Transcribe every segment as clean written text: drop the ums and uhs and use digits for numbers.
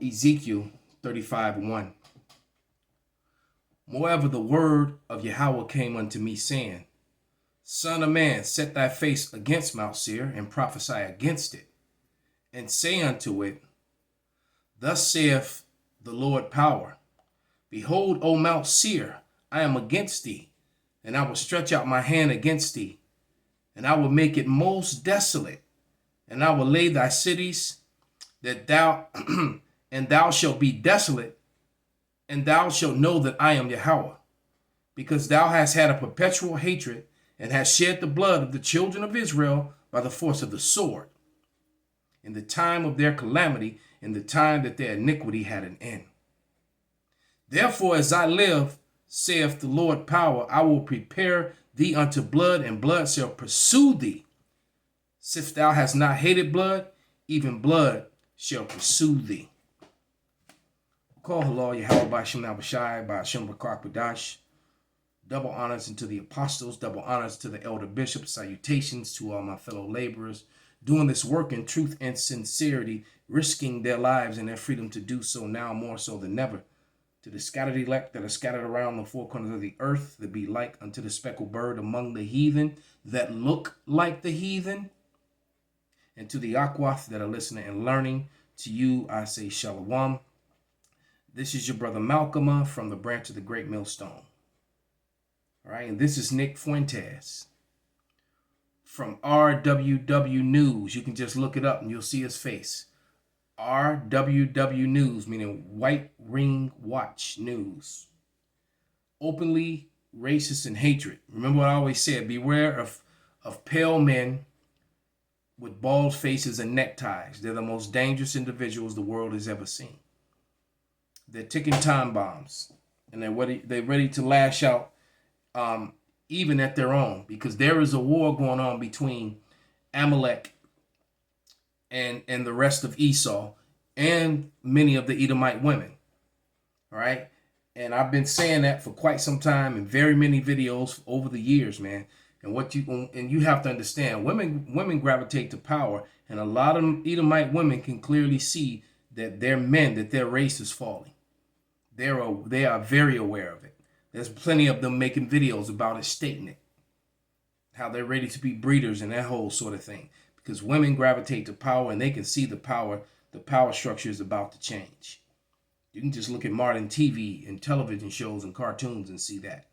Ezekiel 35:1. Moreover, the word of Yahweh came unto me, saying, Son of man, set thy face against Mount Seir, and prophesy against it, and say unto it, Thus saith the Lord power, Behold, O Mount Seir, I am against thee, and I will stretch out my hand against thee, and I will make it most desolate, and I will lay thy cities, that thou and thou shalt be desolate, and thou shalt know that I am Yahweh, because thou hast had a perpetual hatred, and hast shed the blood of the children of Israel by the force of the sword, in the time of their calamity, in the time that their iniquity had an end. Therefore, as I live, saith the Lord power, I will prepare thee unto blood, and blood shall pursue thee. Since thou hast not hated blood, even blood shall pursue thee. Call halal Yahweh by Shem Nabashai, by Shem Bakak Badash. Double honors unto the apostles, double honors to the elder bishops, salutations to all my fellow laborers, doing this work in truth and sincerity, risking their lives and their freedom to do so now more so than ever. To the scattered elect that are scattered around the four corners of the earth, that be like unto the speckled bird among the heathen, that look like the heathen. And to the Akwath that are listening and learning, to you I say Shalom. This is your brother Malcolm from the branch of the Great Millstone. All right, and this is Nick Fuentes from RWW News. You can just look it up and you'll see his face. RWW News, meaning White Ring Watch News. Openly racist and hatred. Remember what I always said, beware of pale men with bald faces and neckties. They're the most dangerous individuals the world has ever seen. They're ticking time bombs, and they're ready to lash out even at their own, because there is a war going on between Amalek and the rest of Esau and many of the Edomite women. All right. And I've been saying that for quite some time in very many videos over the years, man. And you have to understand, women gravitate to power, and a lot of Edomite women can clearly see that their men, that their race is falling. They are very aware of it. There's plenty of them making videos about it, stating it, how they're ready to be breeders and that whole sort of thing. Because women gravitate to power, and they can see the power structure is about to change. You can just look at modern TV and television shows and cartoons and see that.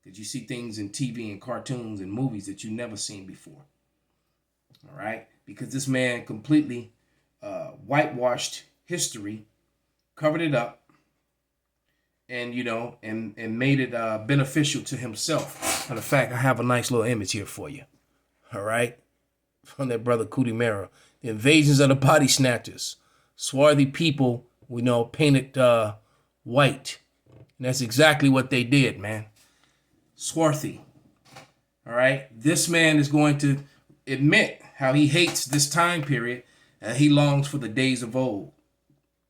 Because you see things in TV and cartoons and movies that you've never seen before. All right? Because this man completely whitewashed history, covered it up, and, and made it beneficial to himself. Matter of fact, I have a nice little image here for you. All right? From that brother Cootie Mero. The invasions of the body snatchers. Swarthy people, painted white. And that's exactly what they did, man. Swarthy. All right? This man is going to admit how he hates this time period, and he longs for the days of old.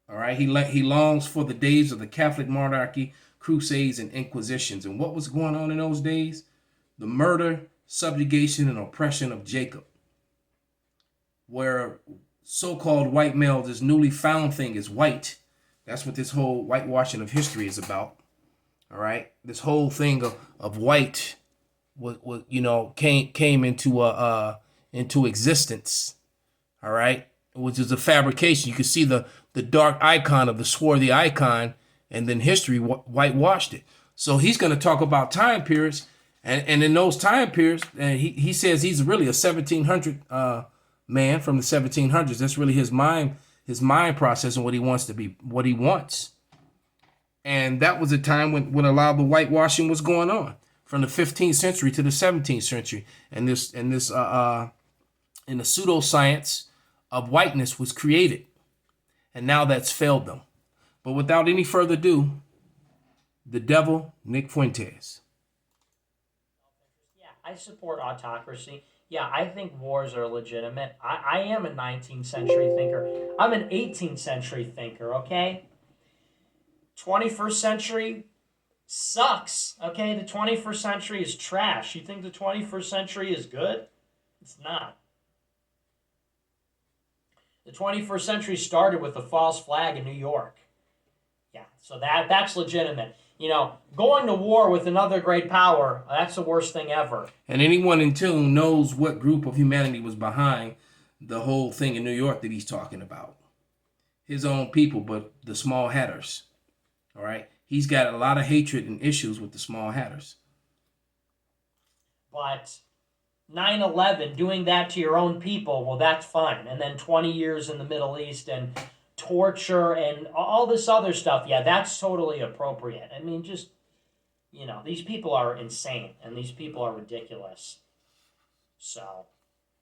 All right? He longs for the days of the Catholic monarchy, crusades, and inquisitions. And what was going on in those days? The murder, subjugation, and oppression of Jacob, where so-called white males, this newly found thing is white. That's what this whole whitewashing of history is about. All right, this whole thing of white was came into existence. All right, which is a fabrication. You can see the dark icon of the swarthy icon, and then history whitewashed it. So he's going to talk about time periods, and in those time periods, and he says he's really a 1700 man from the 1700s. That's really his mind process and what he wants to be, what he wants. And that was a time when a lot of the whitewashing was going on, from the 15th century to the 17th century. And the pseudoscience of whiteness was created. And now that's failed them. But without any further ado, the devil, Nick Fuentes. Yeah, I support autocracy. Yeah, I think wars are legitimate. I am a 19th century thinker. I'm an 18th century thinker, okay? 21st century sucks, okay? The 21st century is trash. You think the 21st century is good? It's not. The 21st century started with the false flag in New York. Yeah, so that's legitimate. Going to war with another great power, that's the worst thing ever. And anyone in tune knows what group of humanity was behind the whole thing in New York that he's talking about. His own people, but the small hatters. All right? He's got a lot of hatred and issues with the small hatters. But 9/11, doing that to your own people, well, that's fine. And then 20 years in the Middle East and torture and all this other stuff, yeah, that's totally appropriate. I mean, just, these people are insane and these people are ridiculous. So,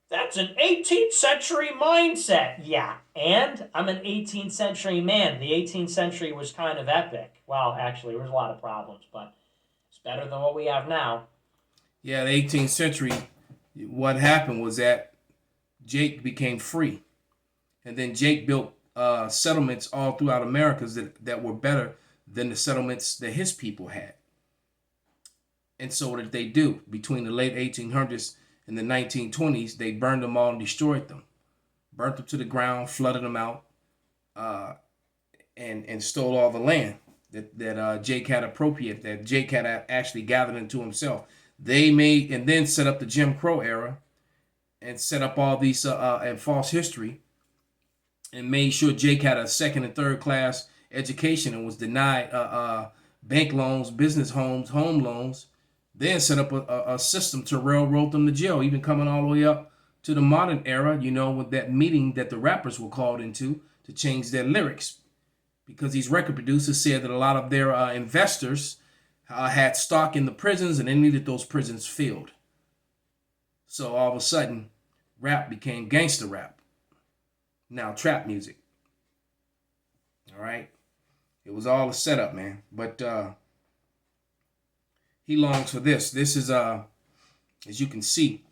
that's an 18th century mindset. Yeah, and I'm an 18th century man. The 18th century was kind of epic. Well, actually, there was a lot of problems, but it's better than what we have now. Yeah, the 18th century, what happened was that Jake became free. And then Jake built settlements all throughout America that were better than the settlements that his people had. And so what did they do? Between the late 1800s and the 1920s, they burned them all and destroyed them. Burnt them to the ground, flooded them out, and stole all the land that Jake had appropriated, that Jake had actually gathered into himself. They made and then set up the Jim Crow era and set up all these and false history and made sure Jake had a second and third class education and was denied bank loans, business homes, home loans. Then set up a system to railroad them to jail, even coming all the way up to the modern era, with that meeting that the rappers were called into to change their lyrics. Because these record producers said that a lot of their investors had stock in the prisons and they needed those prisons filled. So all of a sudden, rap became gangster rap. Now trap music. All right? It was all a setup, man. But he longs for this. This is, as you can see,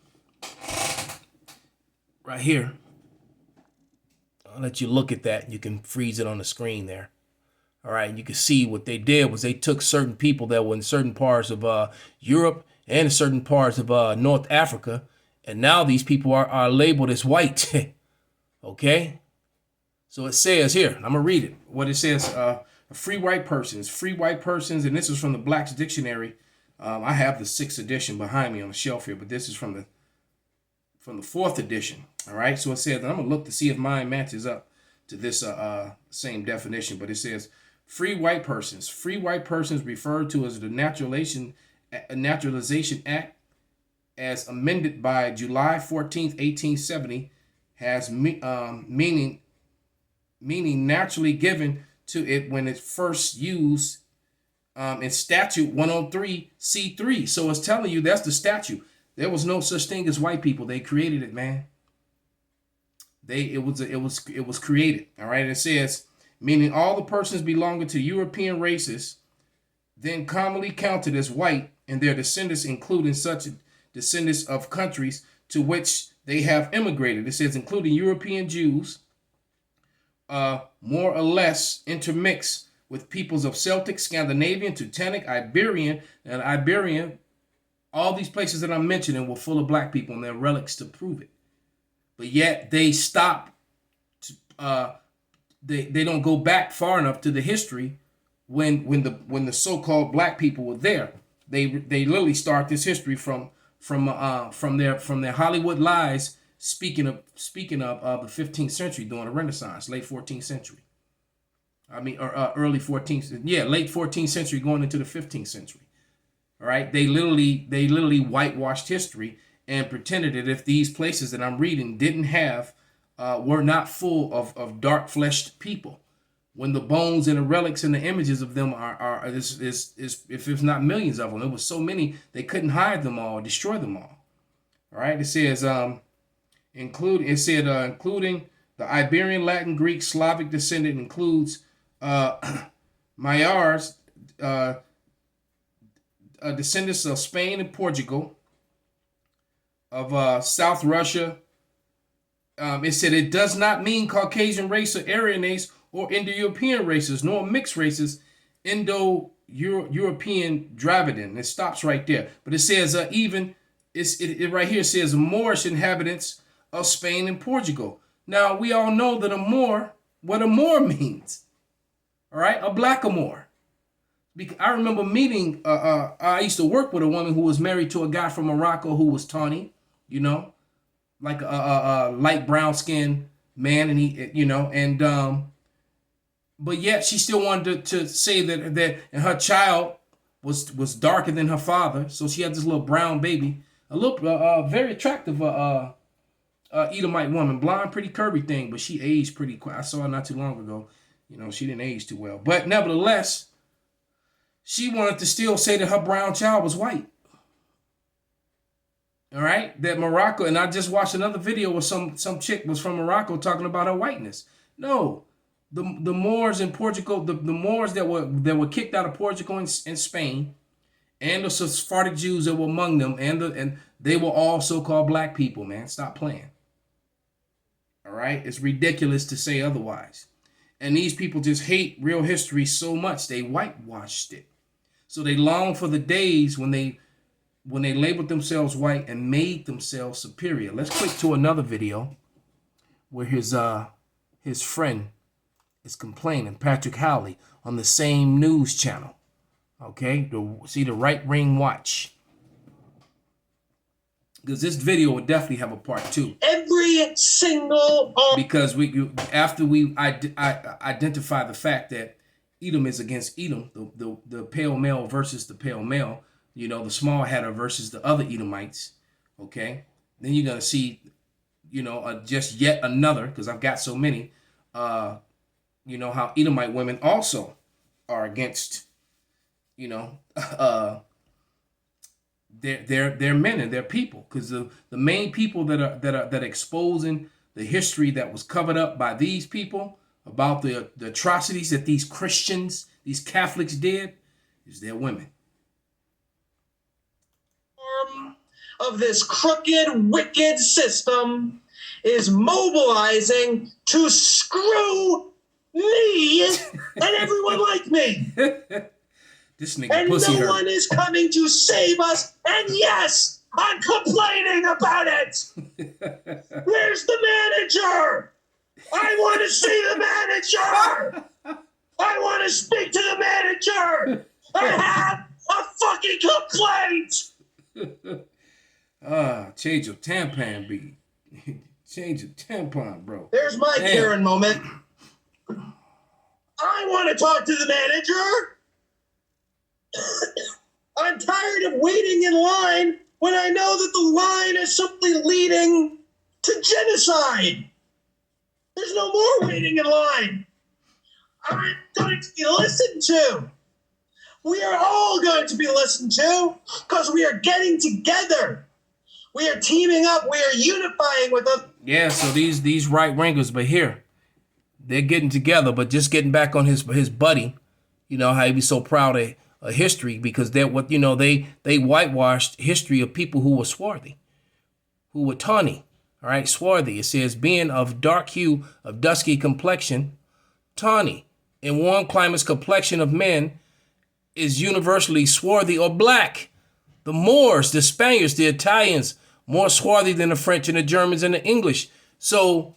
right here. I'll let you look at that. You can freeze it on the screen there. All right, you can see what they did was they took certain people that were in certain parts of Europe and certain parts of North Africa, and now these people are labeled as white. Okay? So it says here, I'm going to read it. What it says, free white persons, and this is from the Black's Dictionary. I have the 6th edition behind me on the shelf here, but this is from the 4th edition. All right, so it says, and I'm going to look to see if mine matches up to this same definition, but it says, free white persons referred to as the Naturalization Act as amended by July 14th, 1870, has meaning naturally given to it when it's first used in Statute 103C3. So it's telling you that's the statute. There was no such thing as white people. They created it, man. It was created. All right. It says, meaning all the persons belonging to European races, then commonly counted as white, and their descendants, including such descendants of countries to which they have immigrated. It says, including European Jews, more or less intermixed with peoples of Celtic, Scandinavian, Teutonic, Iberian, all these places that I'm mentioning were full of black people, and there are relics to prove it. But yet they stop. They don't go back far enough to the history when the so-called black people were there. They literally start this history from their Hollywood lies, speaking of the 15th century during the Renaissance, late 14th century. Early 14th, late 14th century going into the 15th century. All right, they literally whitewashed history and pretended that if these places that I'm reading didn't have, were not full of dark-fleshed people, when the bones and the relics and the images of them is if it's not millions of them, it was so many they couldn't hide them all, destroy them all. All right, it says including the Iberian, Latin, Greek, Slavic descendant includes Mayars, descendants of Spain and Portugal, of South Russia. It said it does not mean Caucasian race or Aryan race or Indo-European races, nor mixed races, Indo-European Dravidian. It stops right there. But it says it right here says Moorish inhabitants of Spain and Portugal. Now, we all know that what a Moor means. All right, a blackamoor. I remember meeting, I used to work with a woman who was married to a guy from Morocco who was tawny, you know, like a light brown skinned man. And he, but yet she still wanted to say that her child was darker than her father. So she had this little brown baby, a little, very attractive, Edomite woman, blonde, pretty curvy thing, but she aged pretty quick. I saw her not too long ago. She didn't age too well. But nevertheless, she wanted to still say that her brown child was white. All right? That Morocco, and I just watched another video where some chick was from Morocco talking about her whiteness. No. The Moors in Portugal, the Moors that were kicked out of Portugal and Spain, and the Sephardic Jews that were among them, and they were all so-called black people, man. Stop playing. All right? It's ridiculous to say otherwise. And these people just hate real history so much, they whitewashed it. So they long for the days when they labeled themselves white and made themselves superior. Let's click to another video where his friend is complaining, Patrick Howley, on the same news channel. Okay, see the Right Ring Watch. Because this video would definitely have a part 2. Every single because after we identify the fact that Edom is against Edom, the pale male versus the pale male, the small hatter versus the other Edomites, okay? Then you're going to see, just yet another, because I've got so many, how Edomite women also are against, their men and their people, because the main people that are exposing the history that was covered up by these people about the atrocities that these Christians, these Catholics did, is their women. Of this crooked, wicked system is mobilizing to screw me and everyone like me. This nigga and pussy no hurt. one is coming to save us. And yes, I'm complaining about it. Where's the manager? I want to see the manager. I want to speak to the manager. I have a fucking complaint. Change your tampon, B. Change your tampon, bro. There's my Karen moment. I want to talk to the manager. I'm tired of waiting in line when I know that the line is simply leading to genocide. There's no more waiting in line. I'm going to be listened to. We are all going to be listened to because we are getting together. We are teaming up. We are unifying with us. Yeah, so these right-wingers, but here, they're getting together, but just getting back on his buddy, how he be so proud of history, because they whitewashed history of people who were swarthy, who were tawny. All right, swarthy. It says, being of dark hue, of dusky complexion, tawny. In warm climates, complexion of men is universally swarthy or black. The Moors, the Spaniards, the Italians, more swarthy than the French and the Germans and the English. So,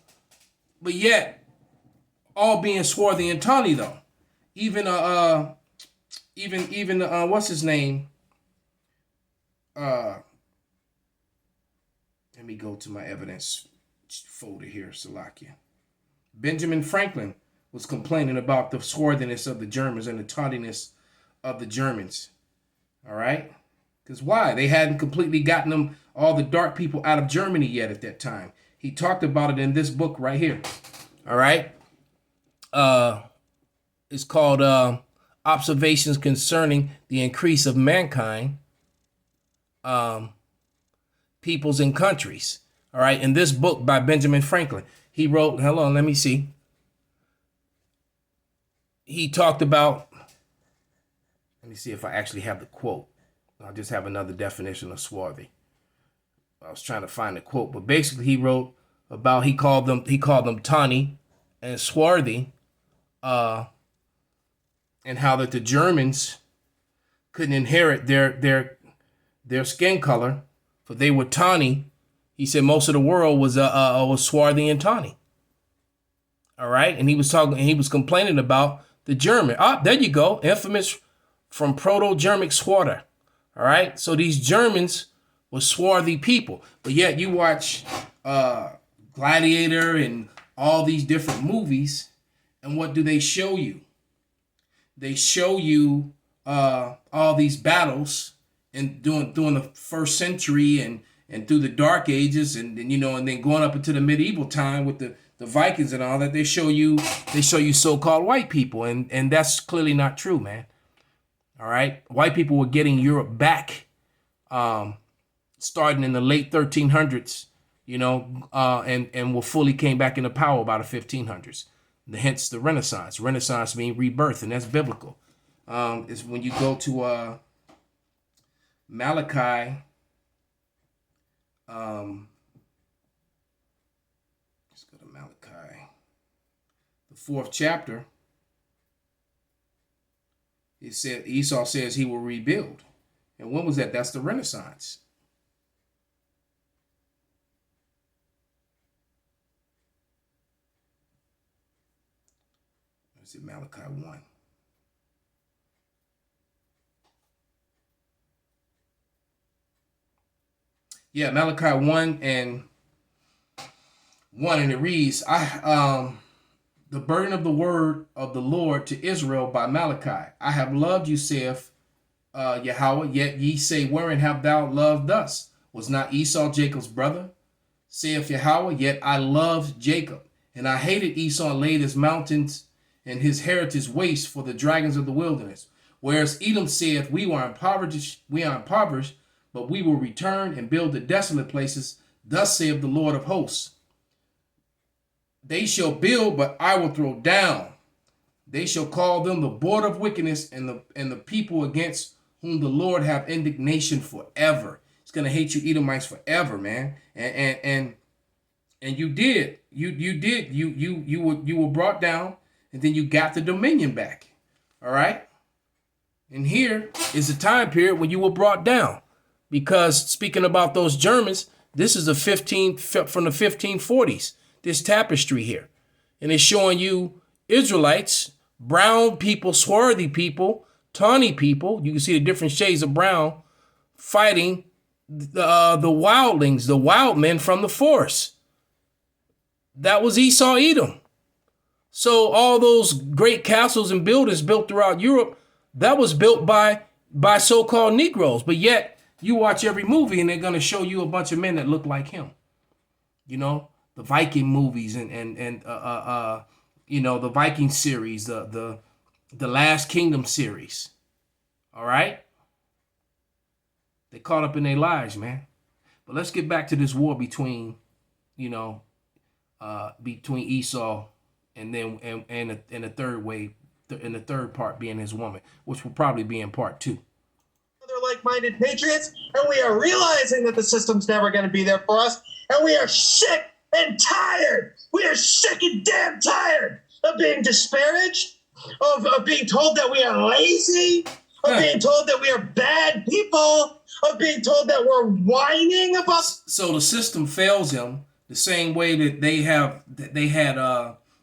but yet, all being swarthy and tawny though. Even what's his name? Let me go to my evidence folder here, Salakia. Benjamin Franklin was complaining about the swarthiness of the Germans and the tawdiness of the Germans. All right? Because why? They hadn't completely gotten them, all the dark people, out of Germany yet at that time. He talked about it in this book right here. All right? It's called Observations Concerning the Increase of Mankind, Peoples and Countries. All right? In this book by Benjamin Franklin, he wrote, hold on, let me see. He talked about, let me see if I actually have the quote. I'll just have another definition of swarthy. I was trying to find the quote, but basically he wrote about, he called them tawny and swarthy, and how that the Germans couldn't inherit their skin color, for they were tawny. He said most of the world was swarthy and tawny. All right. And he was complaining about the German. Ah, there you go. Infamous from Proto-Germanic swatter. All right. So these Germans were swarthy people. But yet you watch Gladiator and all these different movies. And what do they show you? They show you all these battles and during the first century and through the Dark Ages and then going up into the medieval time with the Vikings and all that. They show you so-called white people, and that's clearly not true, man. All right, white people were getting Europe back, starting in the late 1300s, and were fully came back into power by the 1500s. Hence the Renaissance. Renaissance means rebirth, and that's biblical. Is when you go to Malachi. Let's go to Malachi, the 4th chapter. It said Esau says he will rebuild, and when was that? That's the Renaissance. Is it Malachi 1? Yeah, Malachi 1 and it reads, the burden of the word of the Lord to Israel by Malachi. I have loved you, saith Yahweh, yet ye say, wherein have thou loved us? Was not Esau Jacob's brother? Saith Yahweh, yet I loved Jacob, and I hated Esau and laid his mountains and his heritage waste for the dragons of the wilderness. Whereas Edom saith, we are impoverished, but we will return and build the desolate places. Thus saith the Lord of hosts. They shall build, but I will throw down. They shall call them the border of wickedness and the people against whom the Lord have indignation forever. He's gonna hate you Edomites forever, man. And you did. You were brought down, and then you got the dominion back. All right. And here is the time period when you were brought down. Because speaking about those Germans, this is from the 1540s. This tapestry here, and it's showing you Israelites, brown people, swarthy people, tawny people. You can see the different shades of brown fighting the wildlings, the wild men from the forest. That was Esau, Edom. So all those great castles and buildings built throughout Europe, that was built by so-called Negroes. But yet you watch every movie and they're going to show you a bunch of men that look like him. The Viking movies and the Viking series, the Last Kingdom series. All right? They caught up in their lives, man. But let's get back to this war between Esau and then and the third way, and the third part being his woman, which will probably be in part 2. Other like-minded patriots, and we are realizing that the system's never going to be there for us, and we are sick and tired. We are sick and damn tired of being disparaged, of being told that we are lazy, of being told that we are bad people, of being told that we're whining about. So the system fails them the same way that they had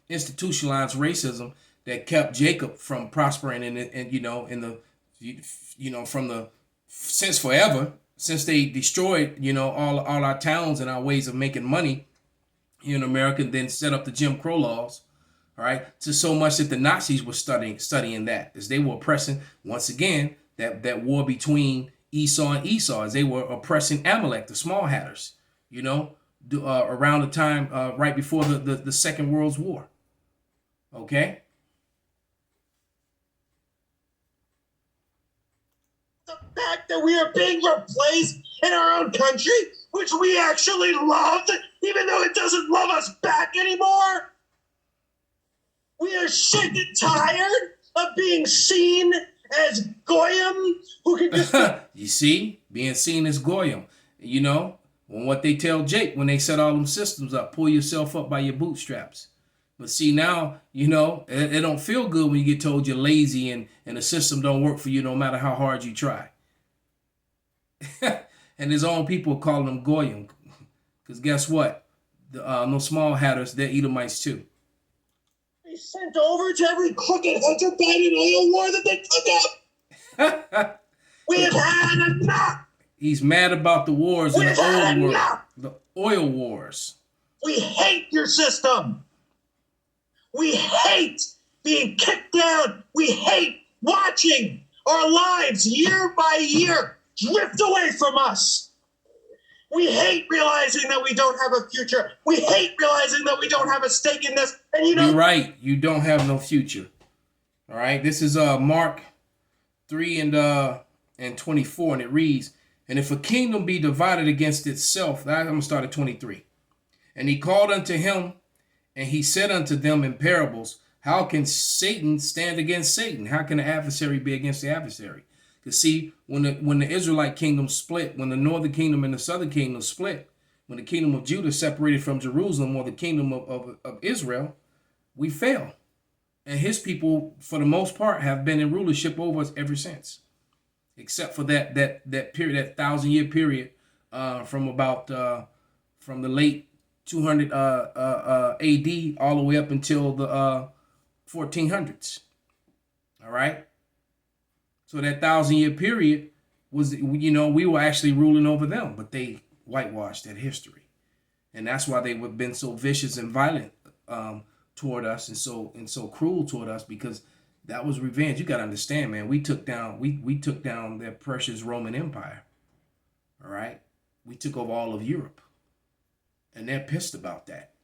institutionalized racism that kept Jacob from prospering since forever, since they destroyed all our towns and our ways of making money here in America, and then set up the Jim Crow laws, all right, to so much that the Nazis were studying that, as they were oppressing, once again, that war between Esau and Esau, as they were oppressing Amalek, the small hatters, around the time right before the Second World War. Okay? The fact that we are being replaced in our own country, which we actually loved, even though it doesn't love us back anymore. We are sick and tired of being seen as Goyim, who can just... You see? Being seen as Goyim. When what they tell Jake when they set all them systems up, pull yourself up by your bootstraps. But see, now, it don't feel good when you get told you're lazy and the system don't work for you no matter how hard you try. And his own people calling them Goyim. Because guess what? No small hatters, they're Edomites too. sent over to every crooked Hunter Biden oil war that they took up. We have had enough. He's mad about the wars in We've the had old world, enough. the oil wars. We hate your system. We hate being kicked down. We hate watching our lives year by year drift away from us. We hate realizing that we don't have a future. We hate realizing that we don't have a stake in this. And you know, You're right. You don't have no future. All right. This is Mark 3 and 24, and it reads, "And if a kingdom be divided against itself," I'm gonna start at 23. "And he called unto him, and he said unto them in parables, how can Satan stand against Satan? How can the adversary be against the adversary?" Because see, when the Israelite kingdom split, when the northern kingdom and the southern kingdom split, when the kingdom of Judah separated from Jerusalem, or the kingdom of Israel, we fell. And his people, for the most part, have been in rulership over us ever since, except for that period, that 1,000-year period, from the late 200 AD all the way up until the 1400s. All right. So that 1,000-year period was, we were actually ruling over them, but they whitewashed that history, and that's why they have been so vicious and violent toward us, and so cruel toward us, because that was revenge. You got to understand, man. We took down their precious Roman Empire. All right, we took over all of Europe, and they're pissed about that.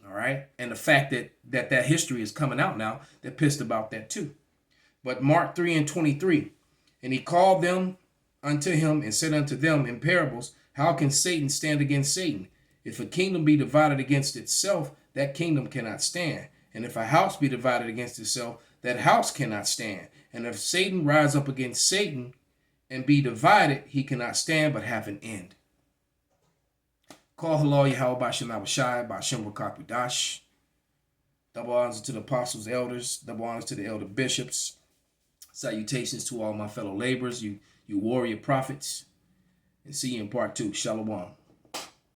All right, and the fact that history is coming out now, they're pissed about that too. But Mark 3 and 23, "And he called them unto him and said unto them in parables, how can Satan stand against Satan? If a kingdom be divided against itself, that kingdom cannot stand. And if a house be divided against itself, that house cannot stand. And if Satan rise up against Satan and be divided, he cannot stand but have an end." Call halal Yahweh Bashem Abishai, Bashem Rakakudash. Double honors to the apostles, elders, double honors to the elder bishops. Salutations to all my fellow laborers, you warrior prophets. And see you in part 2. Shalom.